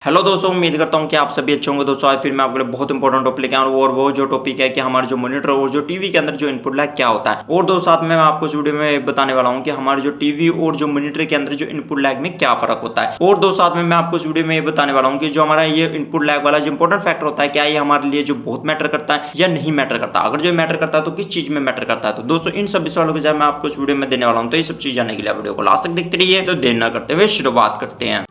Hello दोस्तों, उम्मीद करता हूँ कि आप सभी अच्छे होंगे। दोस्तों आज फिर मैं आपके लिए बहुत इंपॉर्टेंट टॉपिक लेके आया हूँ और वो जो टॉपिक है कि हमारे जो मॉनिटर और जो टीवी के अंदर जो इनपुट लैग क्या होता है। और दोस्तों साथ में मैं आपको इस वीडियो में बताने वाला हूँ कि हमारे जो टीवी और जो मॉनिटर के अंदर जो इनपुट लैग में क्या फर्क होता है। और दोस्तों साथ में मैं आपको इस वीडियो में ये बताने वाला हूँ कि जो हमारा ये इनपुट लैग वाला जो इंपॉर्टेंट फैक्टर होता है, क्या ये हमारे लिए जो बहुत मैटर करता है या नहीं मैटर करता। अगर जो मैटर करता है तो किस चीज में मैटर करता है। तो दोस्तों इन सभी सवालों के जवाब मैं आपको इस वीडियो में देने वाला हूँ। तो ये सब चीज जानने के लिए वीडियो को लास्ट तक देखते रहिए। तो देर न करते हुए शुरुआत करते हैं।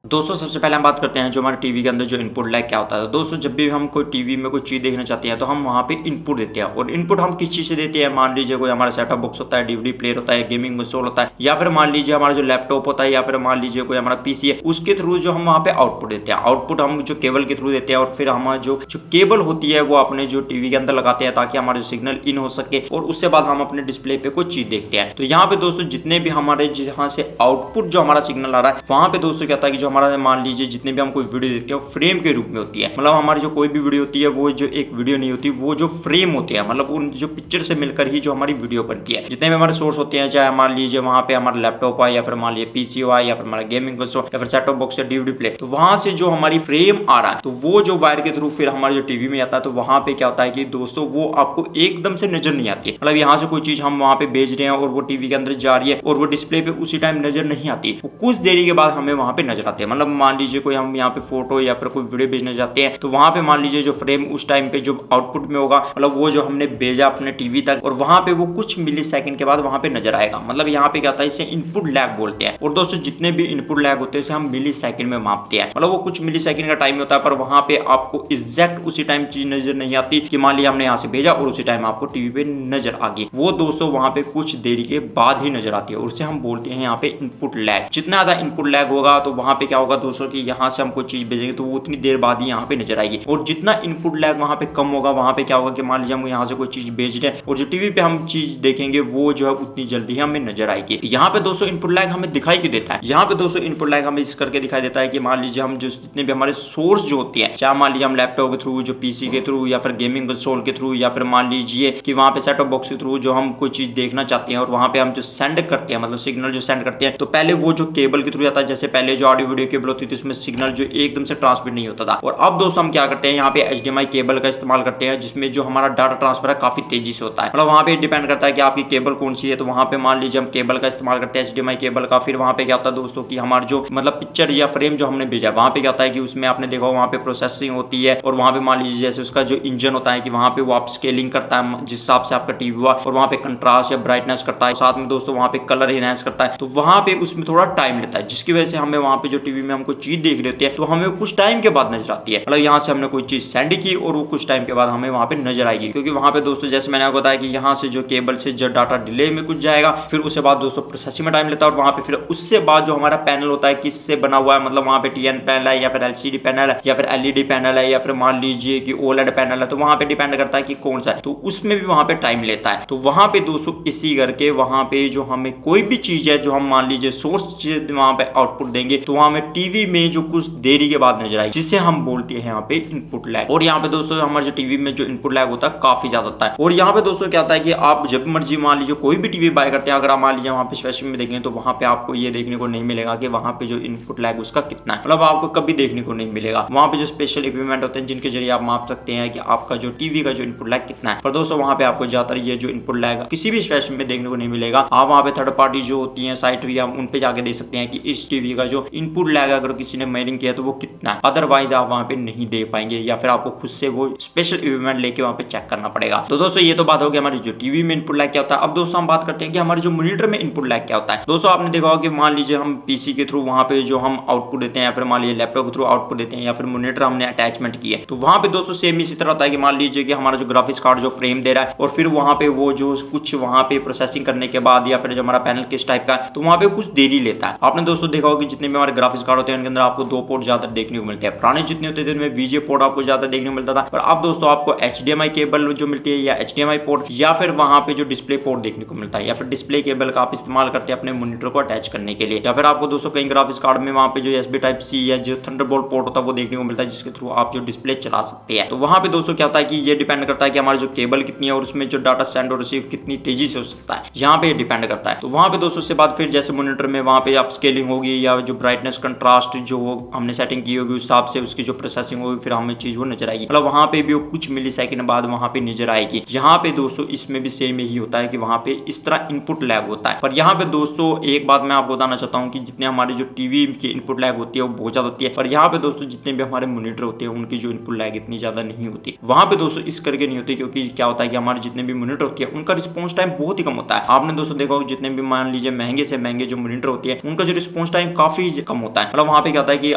दोस्तों सबसे पहले हम बात करते हैं जो हमारे टीवी के अंदर जो इनपुट लैग क्या होता है। तो दोस्तों जब भी हम कोई टीवी में कोई चीज़ देखना चाहते हैं तो हम वहाँ पे इनपुट देते हैं। और इनपुट हम किस चीज़ से देते हैं, मान लीजिए कोई हमारा सेटअप बॉक्स होता है, डीवीडी प्लेयर होता है, गेमिंग कंसोल होता है, या फिर मान लीजिए हमारा जो लैपटॉप होता है, या फिर मान लीजिए कोई हमारा पीसी है, उसके थ्रू जो हम वहाँ पे आउटपुट देते हैं। आउटपुट हम जो केबल के थ्रू देते हैं और फिर हमारा जो केबल होती है वो अपने जो टीवी के अंदर लगाते हैं ताकि हमारा सिग्नल इन हो सके और उससे बाद हम अपने डिस्प्ले पे कोई चीज़ देखते हैं। तो यहाँ पे दोस्तों जितने भी हमारे जहाँ से आउटपुट जो हमारा सिग्नल आ रहा है वहाँ पे दोस्तों क्या होता है कि जो हमारा मान लीजिए जितने भी हम कोई वीडियो देखते हैं फ्रेम के रूप में होती है। मतलब हमारी जो कोई भी वीडियो होती है वो जो एक वीडियो नहीं होती, वो जो फ्रेम होते हैं, मतलब उन जो पिक्चर से मिलकर ही जो हमारी वीडियो बनती है। जितने भी हमारे सोर्स होते हैं, चाहे मान लीजिए वहां पे हमारा लैपटॉप आए या फिर मान लीजिए पीसी आए या फिर हमारा गेमिंग कंसोल या फिर सेटअप बॉक्स या डीवीडी प्ले, तो वहां से जो हमारी फ्रेम आ रहा है तो वो जो वायर के थ्रू फिर हमारे जो टीवी में आता है तो वहां पे क्या होता है कि दोस्तों वो आपको एकदम से नजर नहीं आती है। मतलब यहाँ से कोई चीज हम वहां पे भेज रहे हैं और वो टीवी के अंदर जा रही है और वो डिस्प्ले पे उसी टाइम नजर नहीं आती, वो कुछ देरी के बाद हमें वहां पे नजर आती है। मतलब मान लीजिए कोई हम यहाँ पे फोटो या फिर कोई वीडियो भेजने जाते हैं तो वहां पे मान लीजिए जो फ्रेम उस टाइम पे जो आउटपुट में होगा, मतलब वो जो हमने भेजा अपने टीवी तक और वहां पे वो कुछ मिली सेकंड के बाद वहां पे नजर आएगा। मतलब यहाँ पे क्या होता है, इसे इनपुट लैग बोलते हैं। और दोस्तों जितने भी इनपुट लैग होते हैं उसे हम मिली सेकंड में मापते हैं। मतलब वो कुछ मिली सेकंड का टाइम होता है पर वहां पे आपको एग्जैक्ट उसी टाइम चीज नजर नहीं आती कि मान लिया हमने यहाँ से भेजा और उसी टाइम आपको टीवी पे नजर आ गई। वो दोस्तों वहां पे कुछ देरी के बाद ही नजर आती है और उसे हम बोलते हैं यहाँ पे इनपुट लैग। जितना ज्यादा इनपुट लैग होगा तो वहां पे क्या होगा दोस्तों की यहाँ से हम कोई चीज भेजेंगे तो वो उतनी देर बाद ही यहाँ पे नजर आएगी। और जितना इनपुट लैग वहां पे कम होगा वहां पे क्या होगा कि मान लीजिए हम यहाँ से कोई चीज भेज रहे हैं और जो टीवी पे हम चीज देखेंगे वो जो है उतनी जल्दी हमें नजर आएगी। यहाँ पे दोस्तों इनपुट लैग हमें दिखाई क्यों देता है, यहाँ पे दोस्तों इनपुट लैग हमें इस करके दिखाई देता है कि मान लीजिए हम जो जितने भी हमारे सोर्स जो होती है, चाहे मान लीजिए हम लैपटॉप के थ्रू, जो पीसी के थ्रू या फिर गेमिंग कंसोल के थ्रू या फिर मान लीजिए कि वहां पे सेटअप बॉक्स के थ्रू जो हम कोई चीज देखना चाहते हैं और वहां पे हम जो सेंड करते हैं, मतलब सिग्नल जो सेंड करते हैं, तो पहले वो जो केबल के थ्रू जाता है। जैसे पहले जो ऑडियो वीडियो केबल होती थी उसमें सिग्नल जो एकदम से ट्रांसमिट नहीं होता था। और अब दोस्तों हम क्या करते हैं, यहाँ पे HDMI केबल का इस्तेमाल करते हैं जिसमें जो हमारा डाटा ट्रांसफर है काफी तेजी से होता है। मतलब वहां पे डिपेंड करता है कि आपकी केबल कौन सी है। तो वहां पे मान लीजिए हम केबल का इस्तेमाल करते हैं HDMI केबल का। फिर वहां पे क्या होता है दोस्तों कि हमारा जो मतलब पिक्चर या फ्रेम जो हमने भेजा वहां पे क्या होता है कि उसमें आपने देखा वहां पे प्रोसेसिंग होती है और वहां पे मान लीजिए जैसे उसका जो इंजन होता है कि वहां पे वो आप स्केलिंग करता है जिस हिसाब से आपका टीवी हुआ और वहां पे कंट्रास्ट या ब्राइटनेस करता है, साथ में दोस्तों वहां पे कलर इनहेंस करता है। तो वहां पे उसमें थोड़ा टाइम लेता है जिसकी वजह से हमें वहां पे जो टीवी में हमको चीज देख रही होती है तो हमें कुछ टाइम के बाद नजर आती है। मतलब यहाँ से हमने कोई चीज सेंड की और वो कुछ टाइम के बाद हमें वहां पे नजर आएगी, क्योंकि वहां पे दोस्तों जैसे मैंने आपको बताया कि यहाँ से जो केबल से जो डाटा डिले में कुछ जाएगा, फिर उसके बाद दोस्तों प्रोसेसिंग में टाइम लेता है और वहां पे फिर उससे बाद जो हमारा पैनल होता है किससे बना हुआ है, मतलब वहां पे TN पैनल है या फिर LCD पैनल है या फिर LED पैनल है या फिर मान लीजिए कि OLED पैनल है, तो वहां पे डिपेंड करता है कि कौन सा है, तो उसमें भी वहां पे टाइम लेता है। तो वहां पे दोस्तों इसी करके वहां पे जो हमें कोई भी चीज है जो हम मान लीजिए सोर्स चीज वहां पे आउटपुट देंगे तो वहां में टीवी में जो कुछ देरी के बाद नजर आएगी, जिसे हम बोलते हैं यहाँ पे इनपुट लैग। और यहाँ पे दोस्तों हमारे जो टीवी में जो इनपुट लैग होता है काफी ज्यादा होता है। और यहाँ पे दोस्तों क्या होता है कि आप जब मर्जी मान लीजिए कोई भी टीवी बाय करते हैं, अगर आप मान लीजिए वहां पे स्पेशल में देखें तो वहां पे आपको ये देखने को नहीं मिलेगा कि वहां पे जो इनपुट लैग उसका कितना है। मतलब आपको कभी देखने को नहीं मिलेगा। वहां पे जो स्पेशल इक्विपमेंट होते हैं जिनके जरिए आप माप सकते हैं कि आपका जो टीवी का जो इनपुट लैग कितना है। पर दोस्तों वहां पे आपको ज्यादातर ये जो इनपुट लैग किसी भी स्पेशल में देखने को नहीं मिलेगा। आप वहां पे थर्ड पार्टी जो होती है साइट हुई उन पे जाके देख सकते हैं कि इस टीवी का जो इनपुट लैग अगर किसी ने मेयरिंग किया तो वो कितना है। अदरवाइज आप वहां पे नहीं दे पाएंगे या फिर आपको खुद से वो स्पेशल इक्विपमेंट लेके वहां पे चेक करना पड़ेगा। तो दोस्तों ये तो बात होगी हमारी जो टीवी में इनपुट लैग क्या होता है। अब दोस्तों हम बात करते हैं कि हमारे जो मॉनिटर में इनपुट लैग क्या होता है। दोस्तों आपने देखा होगा कि मान लीजिए हम पीसी के थ्रू वहां पे जो हम आउटपुट देते हैं या फिर मान लीजिए लैपटॉप के थ्रू आउटपुट देते हैं या फिर मॉनिटर हमने अटैचमेंट की है, तो वहां पे दोस्तों सेम इसी तरह होता है कि मान लीजिए कि हमारा जो ग्राफिक्स कार्ड जो फ्रेम दे रहा है और फिर वहां पे वो जो कुछ वहां पे प्रोसेसिंग करने के बाद या फिर जो हमारा पैनल किस टाइप का है तो वहां पे कुछ देरी लेता है। आपने दोस्तों देखा होगा कि जितने भी हमारे ग्राफिक्स ग्राफिक्स कार्ड होते हैं उनके अंदर आपको 2 पोर्ट ज्यादा देखने को मिलते हैं। पुराने जितने होते थे उनमें VGA पोर्ट आपको ज्यादा देखने को मिलता था, पर अब दोस्तों आपको HDMI केबल जो मिलती है या HDMI पोर्ट या फिर वहां पे जो डिस्प्ले पोर्ट देखने को मिलता है या फिर डिस्प्ले केबल का आप इस्तेमाल करते हैं अपने मॉनिटर को अटैच करने के लिए, या फिर आपको दोस्तों कई ग्राफिक्स कार्ड में वहां पे जो USB Type-C या जो थंडरबोल्ट पोर्ट होता है वो देखने को मिलता है, जिसके थ्रू आप जो डिस्प्ले चला सकते हैं। तो वहां पे दोस्तों क्या होता है कि ये डिपेंड करता है कि हमारी जो केबल कितनी है और उसमें जो डाटा सेंड और रिसीव कितनी तेजी से हो सकता है, यहाँ पे डिपेंड करता है। तो वहां पे दोस्तों उसके बाद फिर जैसे मॉनिटर में वहां पे आप स्केलिंग होगी या जो ब्राइटनेस कंट्रास्ट जो हमने सेटिंग की होगी उस हिसाब से उसकी जो प्रोसेसिंग होगी फिर हमें चीज वो नजर आएगी, मतलब वहां पे भी वो कुछ मिली सेकंड बाद वहां पे नजर आएगी। यहाँ पे दोस्तों इसमें भी सेम यही होता है कि वहां पे इस तरह इनपुट लैग होता है। पर यहाँ पे दोस्तों एक बात मैं आपको बताना चाहता हूँ कि जितने हमारे जो टीवी की इनपुट लैग होती है वो बहुत ज्यादा होती है, पर यहाँ पे दोस्तों जितने भी हमारे मॉनिटर होते हैं उनकी जो इनपुट लैग इतनी ज्यादा नहीं होती। वहां पे दोस्तों इस करके नहीं होती क्योंकि क्या होता है कि हमारे जितने भी मॉनिटर होती है उनका रिस्पॉन्स टाइम बहुत ही कम होता है। आपने दोस्तों देखा होगा जितने भी मान लीजिए महंगे से महंगे जो मॉनिटर होती है उनका जो रिस्पॉन्स टाइम काफी कम होता है। मतलब वहां पे क्या होता है कि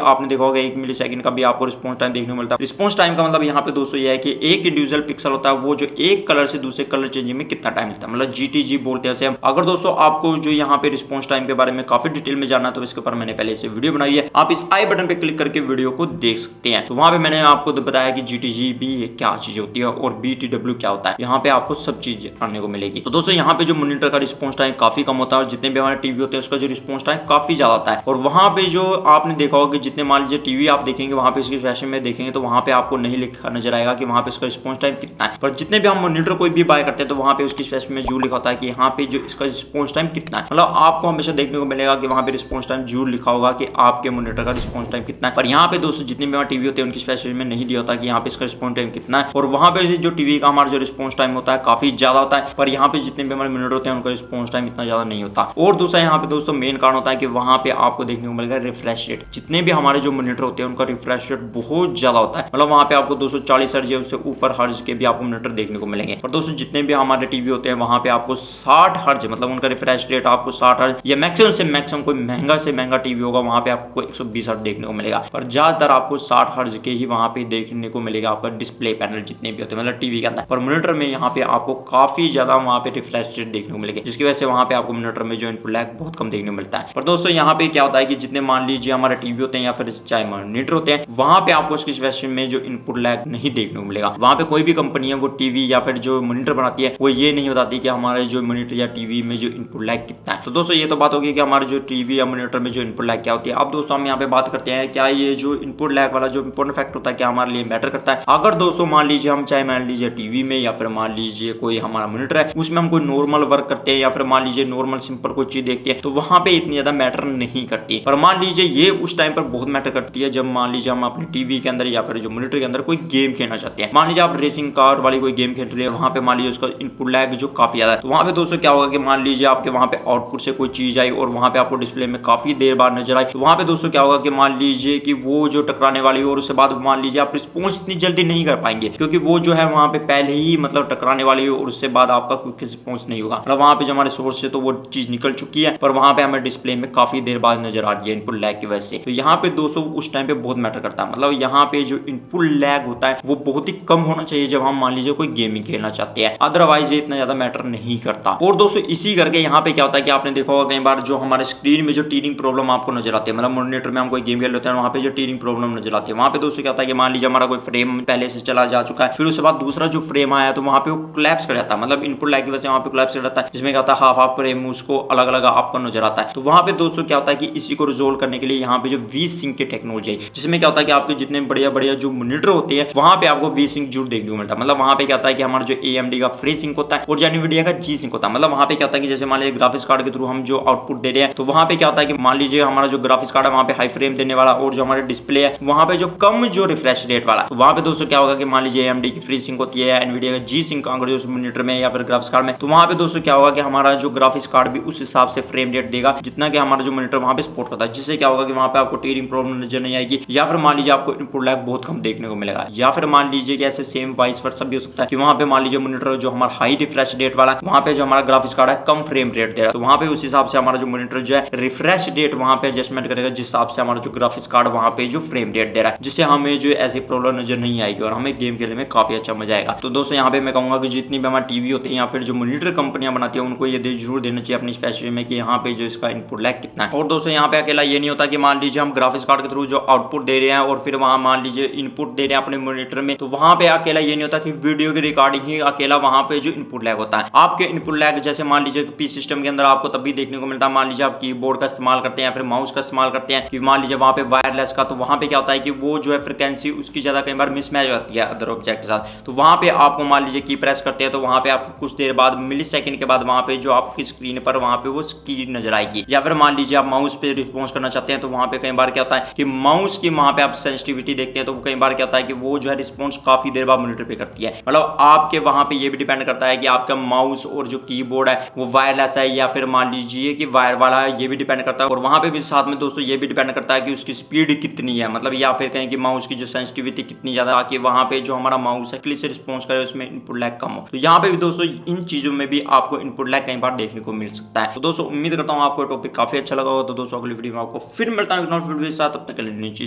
आपने देखा होगा 1 मिलीसेकंड का भी आपको रिस्पॉन्स टाइम देखने को मिलता है। रिस्पॉन्स टाइम का मतलब यहाँ पे दोस्तों ये है कि एक इंडिविजुअल पिक्सल होता है वो जो एक कलर से दूसरे कलर चेंजिंग में कितना टाइम लगता है, मतलब GTG बोलते हैं। अगर दोस्तों आपको जो यहाँ पे रिस्पॉन्स टाइम के बारे में काफी डिटेल में जानना है तो इसके ऊपर मैंने पहले से वीडियो बनाई है, आप इस आई बटन पे क्लिक करके वीडियो को देख सकते हैं। तो वहां पे मैंने आपको बताया कि GTG भी क्या चीज होती है और BTW क्या होता है, यहाँ पे आपको सब चीज जानने को मिलेगी। तो दोस्तों यहाँ पे जो मॉनिटर का रिस्पॉन्स टाइम काफी कम होता है और जितने भी हमारे टीवी होते हैं उसका जो रिस्पॉन्स टाइम काफी ज्यादा होता है। और वहां पे जो आपने देखा होगा कि जितने मान लीजिए टीवी आप देखेंगे वहां पे इसके फैशन में देखेंगे तो वहां पे आपको नहीं लिखा नजर आएगा कि वहां पे इसका रिस्पॉन्स टाइम कितना है, पर जितने भी हम मॉनिटर कोई भी बाय करते हैं तो वहां पे उसकी फैशन में जरूर लिखा होता है कि यहाँ पे जो इसका रिस्पॉन्स टाइम कितना है। मतलब आपको हमेशा देखने को मिलेगा कि वहां पे रिस्पॉन्स टाइम जरूर लिखा होगा कि आपके मॉनिटर का रिस्पॉन्स टाइम कितना है। पर यहाँ पे दोस्तों जितने भी टीवी होते हैं उनकी स्पेसिफिकेशन में नहीं दिया होता कि यहाँ पे इसका रिस्पॉन्स टाइम कितना है, और वहां पे जो टीवी का हमारा जो रिस्पॉन्स टाइम होता है काफी ज्यादा होता है, पर यहाँ पे जितने भी हमारे मॉनिटर होते हैं उनका रिस्पॉन्स टाइम इतना ज्यादा नहीं होता। और दूसरा यहाँ पे दोस्तों मेन कारण होता है कि वहां पे आपको देखने को मिलेगा रिफ्रेश रेट। जितने भी हमारे जो मॉनिटर होते हैं उनका रिफ्रेश रेट बहुत ज्यादा होता है, मतलब वहां पे आपको 240 हर्ट्ज या उससे ऊपर हर्ट्ज के भी आपको मॉनिटर देखने को मिलेंगे। और दोस्तों जितने भी हमारे टीवी होते हैं वहां पे आपको 60 हर्ट्ज मतलब उनका रिफ्रेश रेट आपको 60 हर्ट्ज या मैक्सिमम से मैक्सिमम कोई महंगा से महंगा टीवी होगा वहां पे आपको 120 हर्ट्ज देखने को मिलेगा, पर ज्यादातर आपको 60 हर्ट्ज के ही वहां पे देखने को मिलेगा आपका डिस्प्ले पैनल जितने भी होते हैं मतलब टीवी के अंदर। पर मॉनिटर में यहाँ पे आपको काफी ज्यादा वहां पे रिफ्रेश रेट देखने को मिलेगा, जिसकी वजह से वहां पे आपको मॉनिटर में जो इनपुट लैग बहुत कम देखने को मिलता है। पर दोस्तों यहाँ पे क्या होता है कि जितने मान लीजिए हमारे टीवी होते हैं या फिर चाहे मॉनिटर होते हैं वहां पे आपको उसकी स्पेसिफिकेशन में जो इनपुट लैग नहीं देखने को मिलेगा। वहां पे कोई भी कंपनी है वो टीवी या फिर जो मॉनिटर बनाती है वो ये नहीं बताती कि हमारे जो मॉनिटर या टीवी में जो इनपुट लैग कितना है। तो दोस्तों ये तो बात होगी कि हमारे जो टीवी या मॉनिटर में जो इनपुट लैग क्या होती है। अब दोस्तों हम यहाँ पे बात करते हैं क्या ये जो इनपुट लैग वाला जो इंपॉर्टेंट फैक्टर होता है क्या हमारे लिए मैटर करता है। अगर दोस्तों मान लीजिए हम चाहे मान लीजिए टीवी में या फिर मान लीजिए कोई हमारा मॉनिटर है उसमें हम कोई नॉर्मल वर्क करते हैं या फिर मान लीजिए नॉर्मल सिंपल कोई चीज देखते हैं तो वहां पे इतनी ज्यादा मैटर नहीं करती। पर मान लीजिए ये उस टाइम पर बहुत मैटर करती है जब मान लीजिए हम अपने टीवी के अंदर या फिर जो मॉनिटर के अंदर कोई गेम खेलना चाहते हैं। मान लीजिए आप रेसिंग कार वाली कोई गेम खेल रहे हैं वहां पे मान लीजिए उसका इनपुट लैग जो काफी ज्यादा है, तो वहां पे दोस्तों क्या होगा कि मान लीजिए आपके वहां पे आउटपुट से कोई चीज आई और वहां पे आपको डिस्प्ले में काफी देर बाद नजर आई, तो वहां पे दोस्तों क्या होगा कि मान लीजिए कि वो जो टकराने वाली और उसके बाद मान लीजिए आप रिस्पॉन्स इतनी जल्दी नहीं कर पाएंगे क्योंकि वो जो है वहां पे पहले ही मतलब टकराने वाली हो और उससे बाद आपका क्विक रिस्पॉन्स नहीं होगा। मतलब वहां पे जो हमारे सोर्स से तो वो चीज निकल चुकी है पर वहां पे हमें डिस्प्ले में काफी देर बाद नजर आ रही है इनपुट लैग की वजह से। तो यहाँ पे दोस्तों उस टाइम पे बहुत मैटर करता है, मतलब यहाँ पे जो इनपुट लैग होता है वो बहुत ही कम होना चाहिए जब हम मान लीजिए कोई गेमिंग खेलना चाहते हैं, अदरवाइज ये इतना ज्यादा मैटर नहीं करता। और दोस्तों इसी करके यहाँ पे क्या होता है कि आपने देखा होगा कई बार जो हमारे स्क्रीन में जो टीरिंग प्रॉब्लम आपको नजर आती है, मतलब मॉनिटर में हम कोई गेम खेल लेते हैं वहां पे जो टीरिंग प्रॉब्लम नजर आती है वहां पे दोस्तों क्या होता है कि मान लीजिए हमारा कोई फ्रेम पहले से चला जा चुका है फिर उसके बाद दूसरा जो फ्रेम आया तो वहां पे वो कोलैप्स कर जाता है, मतलब इनपुट लैग की वजह से वहां पे कोलैप्स कर जाता है, जिसमें क्या होता है हाफ हाफ फ्रेम उसको अलग अलग आपको नजर आता है। तो वहां पे दोस्तों क्या होता है कि इसी को रिजोल्व करने के लिए यहाँ पे जो वी सिंक की टेक्नोलॉजी है जिसमें क्या होता है कि आपके जितने बढ़िया बढ़िया जो मॉनिटर होते हैं वहां पे आपको वी सिंक जरूर देखने को मिलता है। मतलब वहां पे क्या होता है कि हमारा जो AMD का फ्री सिंक होता है और जो NVIDIA का G सिंक होता है। मतलब वहां पे क्या होता है कि जैसे मान लीजिए ग्राफिक्स कार्ड के थ्रू हम जो आउटपुट दे रहे हैं तो वहां पे क्या होता है कि मान लीजिए हमारा जो ग्राफिक्स कार्ड है वहां पे हाई फ्रेम देने वाला और जो हमारे डिस्प्ले है वहां पे जो कम जो रिफ्रेश रेट वाला, तो वहां पे दोस्तों क्या होगा कि मान लीजिए AMD की फ्री सिंक होती है NVIDIA का G सिंक अगर जो मॉनिटर में या फिर ग्राफिक्स कार्ड में, तो वहां पे दोस्तों क्या होगा कि हमारा जो ग्राफिक्स कार्ड भी उस हिसाब से फ्रेम रेट देगा जितना कि हमारा जो मॉनिटर वहां पे सपोर्ट करता है, जिससे क्या होगा कि वहां पे आपको टीयरिंग प्रॉब्लम नजर नहीं आएगी या फिर मान लीजिए आपको इनपुट लैग बहुत कम देखने को मिलेगा। या फिर मान लीजिए कि ऐसे सेम वाइस वर्सा भी हो सकता है कि वहां पे मान लीजिए मॉनिटर जो हमारा हाई रिफ्रेश रेट वाला वहां पे जो हमारा ग्राफिक्स कार्ड है कम फ्रेम रेट दे रहा है, तो वहां पे उस हिसाब से हमारा जो मॉनिटर जो है रिफ्रेश रेट वहां पे एडजस्टमेंट करेगा जिस हिसाब से हमारा जो ग्राफिक्स कार्ड वहां पे जो फ्रेम रेट दे रहा है, जिससे हमें जो ऐसी प्रॉब्लम नजर नहीं आएगी और हमें गेम खेलने में काफी अच्छा मजा आएगा। तो दोस्तों यहाँ पे मैं कहूंगा कि जितनी भी हमारे टीवी होते हैं या फिर जो मॉनिटर कंपनियां बनाती है उनको ये जरूर देना चाहिए अपनी स्पेसिफिकेशन में कि यहाँ पे जो इसका इनपुट लैग कितना है। और दोस्तों यहाँ पे अकेला ये नहीं होता कि मान लीजिए हम ग्राफिक्स कार्ड के थ्रू जो आउटपुट दे रहे हैं और फिर वहां मान लीजिए इनपुट दे रहे हैं अपने मॉनिटर में, तो वहां पे अकेला ये नहीं होता कि वीडियो की रिकॉर्डिंग ही अकेला वहां पे जो इनपुट लैग होता है। आपके इनपुट लैग जैसे मान लीजिए पी सिस्टम के अंदर आपको तब भी देखने को मिलता है, मान लीजिए आप कीबोर्ड का इस्तेमाल करते हैं फिर माउस का इस्तेमाल करते हैं, कि मान लीजिए वहां पे वायरलेस का, तो वहां पे क्या होता है कि वो जो है फ्रिक्वेंसी उसकी ज्यादा कई बार मिसमैच होती है अदर ऑब्जेक्ट के साथ। तो वहां पे आपको मान लीजिए की प्रेस करते हैं तो वहां पे आपको कुछ देर बाद मिली सेकंड के बाद वहां पे जो आपकी स्क्रीन पर वहां पे वो की नजर आएगी। या फिर मान लीजिए आप माउस पे रिस्पॉन्स करना चाहते हैं तो वहां पे कई बार क्या होता है कि माउस की वहां पे आप सेंसिटिविटी देखते हैं तो कई बार क्या होता है कि वो जो है रिस्पॉन्स काफी देर बाद मॉनिटर पे करती है। मतलब आपके वहां पे ये भी डिपेंड करता है कि आपका माउस और जो कीबोर्ड है वो वायरलेस है या फिर मान लीजिए कि वायर वाला है, ये भी डिपेंड करता है। और वहां पे भी साथ में दोस्तों ये भी डिपेंड करता है कि उसकी स्पीड कितनी है, मतलब या फिर कहें कि माउस की जो सेंसिटिविटी कितनी ज्यादा, ताकि वहां पे जो हमारा माउस है क्लिक से रिस्पॉन्स करे उसमें इनपुट लैग कम हो। तो यहाँ पे भी दोस्तों इन चीजों में भी आपको इनपुट लैग कई बार देखने को मिल सकता है। तो दोस्तों उम्मीद करता हूँ आपको टॉपिक काफी अच्छा लगा होगा। तो दोस्तों अगली वीडियो में आपको फिर मिलता है वीडियो के साथ, तब तक के लिए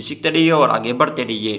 सीखते रहिए और आगे बढ़ते रहिए।